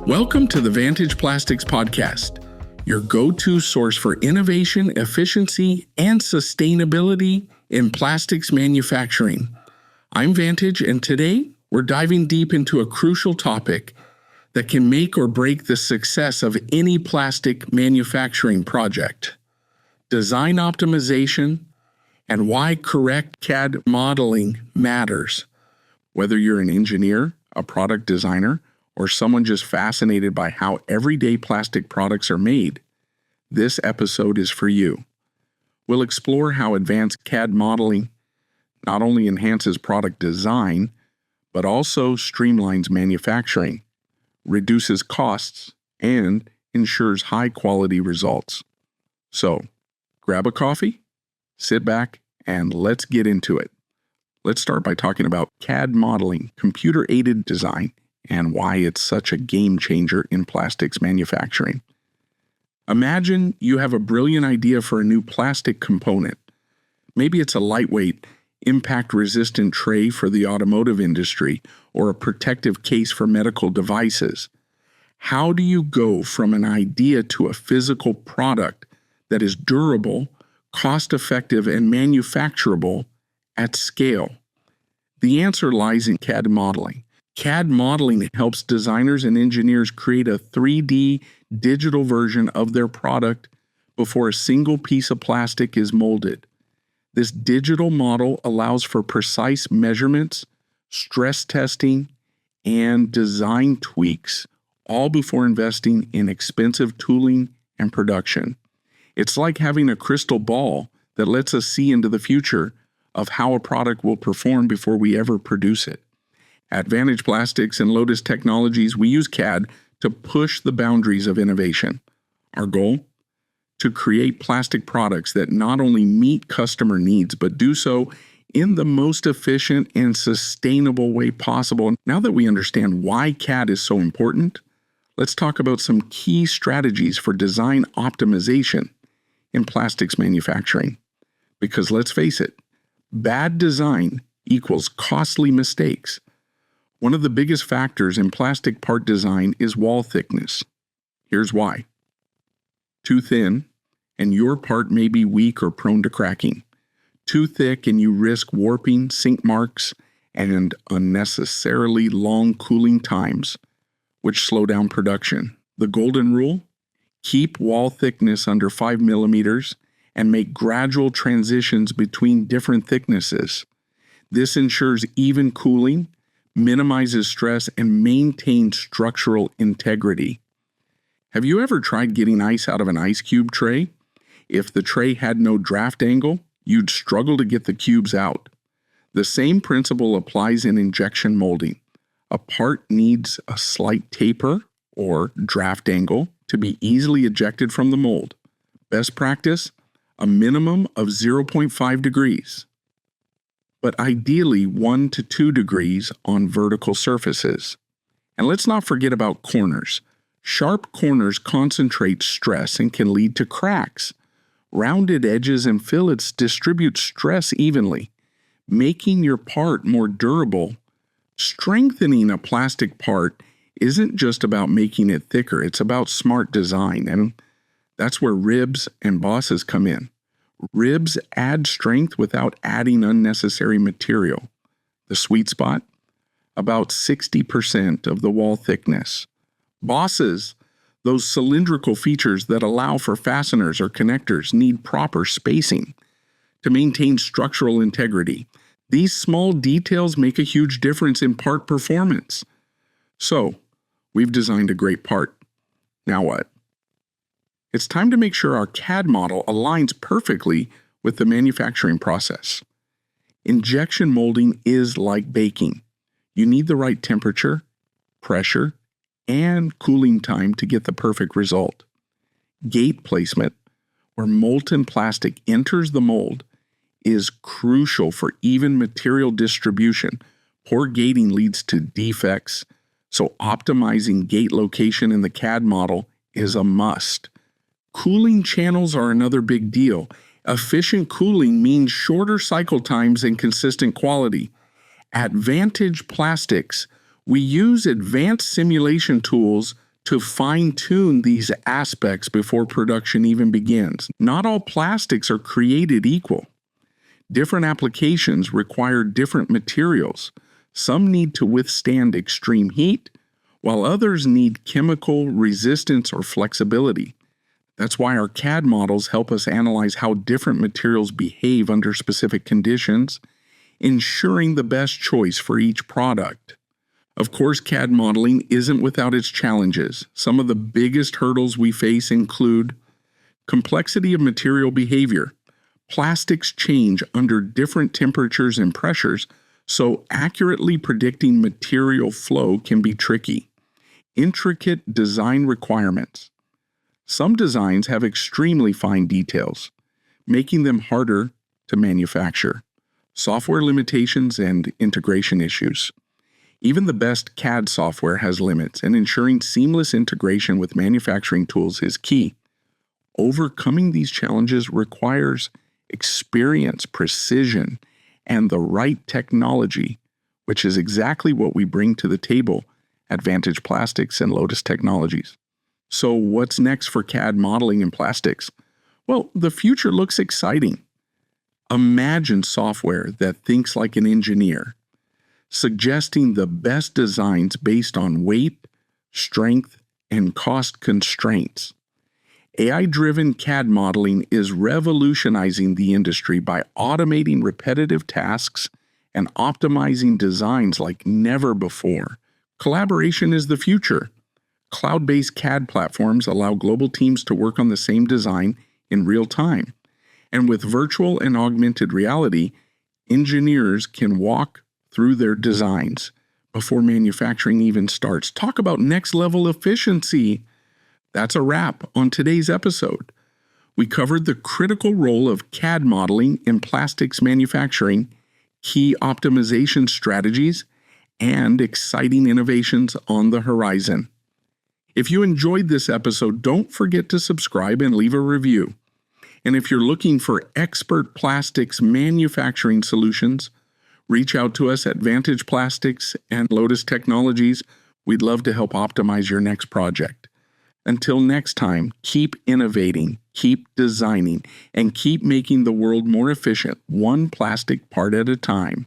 Welcome to the Vantage Plastics Podcast, your go-to source for innovation, efficiency, and sustainability in plastics manufacturing. I'm Vantage, and today we're diving deep into a crucial topic that can make or break the success of any plastic manufacturing project: design optimization and why correct CAD modeling matters. Whether you're an engineer, a product designer, or someone just fascinated by how everyday plastic products are made, this episode is for you. We'll explore how advanced CAD modeling not only enhances product design, but also streamlines manufacturing, reduces costs, and ensures high-quality results. So, grab a coffee, sit back, and let's get into it. Let's start by talking about CAD modeling, computer-aided design, and why it's such a game changer in plastics manufacturing. Imagine you have a brilliant idea for a new plastic component. Maybe it's a lightweight, impact-resistant tray for the automotive industry or a protective case for medical devices. How do you go from an idea to a physical product that is durable, cost-effective, and manufacturable at scale? The answer lies in CAD modeling. CAD modeling helps designers and engineers create a 3D digital version of their product before a single piece of plastic is molded. This digital model allows for precise measurements, stress testing, and design tweaks, all before investing in expensive tooling and production. It's like having a crystal ball that lets us see into the future of how a product will perform before we ever produce it. At Vantage Plastics and LOTIS Technologies, we use CAD to push the boundaries of innovation. Our goal? To create plastic products that not only meet customer needs, but do so in the most efficient and sustainable way possible. Now that we understand why CAD is so important, let's talk about some key strategies for design optimization in plastics manufacturing. Because let's face it, bad design equals costly mistakes. One of the biggest factors in plastic part design is wall thickness. Here's why. Too thin, and your part may be weak or prone to cracking. Too thick, and you risk warping, sink marks, and unnecessarily long cooling times, which slow down production. The golden rule? Keep wall thickness under 5 millimeters and make gradual transitions between different thicknesses. This ensures even cooling, minimizes stress, and maintains structural integrity. Have you ever tried getting ice out of an ice cube tray? If the tray had no draft angle, you'd struggle to get the cubes out. The same principle applies in injection molding. A part needs a slight taper or draft angle to be easily ejected from the mold. Best practice, a minimum of 0.5 degrees. But ideally 1 to 2 degrees on vertical surfaces. And let's not forget about corners. Sharp corners concentrate stress and can lead to cracks. Rounded edges and fillets distribute stress evenly, making your part more durable. Strengthening a plastic part isn't just about making it thicker, it's about smart design, and that's where ribs and bosses come in. Ribs add strength without adding unnecessary material. The sweet spot? About 60% of the wall thickness. Bosses, those cylindrical features that allow for fasteners or connectors, need proper spacing to maintain structural integrity. These small details make a huge difference in part performance. So, we've designed a great part. Now what? It's time to make sure our CAD model aligns perfectly with the manufacturing process. Injection molding is like baking. You need the right temperature, pressure, and cooling time to get the perfect result. Gate placement, where molten plastic enters the mold, is crucial for even material distribution. Poor gating leads to defects, so optimizing gate location in the CAD model is a must. Cooling channels are another big deal. Efficient cooling means shorter cycle times and consistent quality. At Vantage Plastics, we use advanced simulation tools to fine-tune these aspects before production even begins. Not all plastics are created equal. Different applications require different materials. Some need to withstand extreme heat, while others need chemical resistance or flexibility. That's why our CAD models help us analyze how different materials behave under specific conditions, ensuring the best choice for each product. Of course, CAD modeling isn't without its challenges. Some of the biggest hurdles we face include complexity of material behavior. Plastics change under different temperatures and pressures, so accurately predicting material flow can be tricky. Intricate design requirements. Some designs have extremely fine details, making them harder to manufacture. Software limitations and integration issues. Even the best CAD software has limits, and ensuring seamless integration with manufacturing tools is key. Overcoming these challenges requires experience, precision, and the right technology, which is exactly what we bring to the table at Vantage Plastics and LOTIS Technologies. So what's next for CAD modeling in plastics? Well, the future looks exciting. Imagine software that thinks like an engineer, suggesting the best designs based on weight, strength, and cost constraints. AI-driven CAD modeling is revolutionizing the industry by automating repetitive tasks and optimizing designs like never before. Collaboration is the future. Cloud-based CAD platforms allow global teams to work on the same design in real time. And with virtual and augmented reality, engineers can walk through their designs before manufacturing even starts. Talk about next-level efficiency. That's a wrap on today's episode. We covered the critical role of CAD modeling in plastics manufacturing, key optimization strategies, and exciting innovations on the horizon. If you enjoyed this episode, don't forget to subscribe and leave a review. And if you're looking for expert plastics manufacturing solutions, reach out to us at Vantage Plastics and LOTIS Technologies. We'd love to help optimize your next project. Until next time, keep innovating, keep designing, and keep making the world more efficient, one plastic part at a time.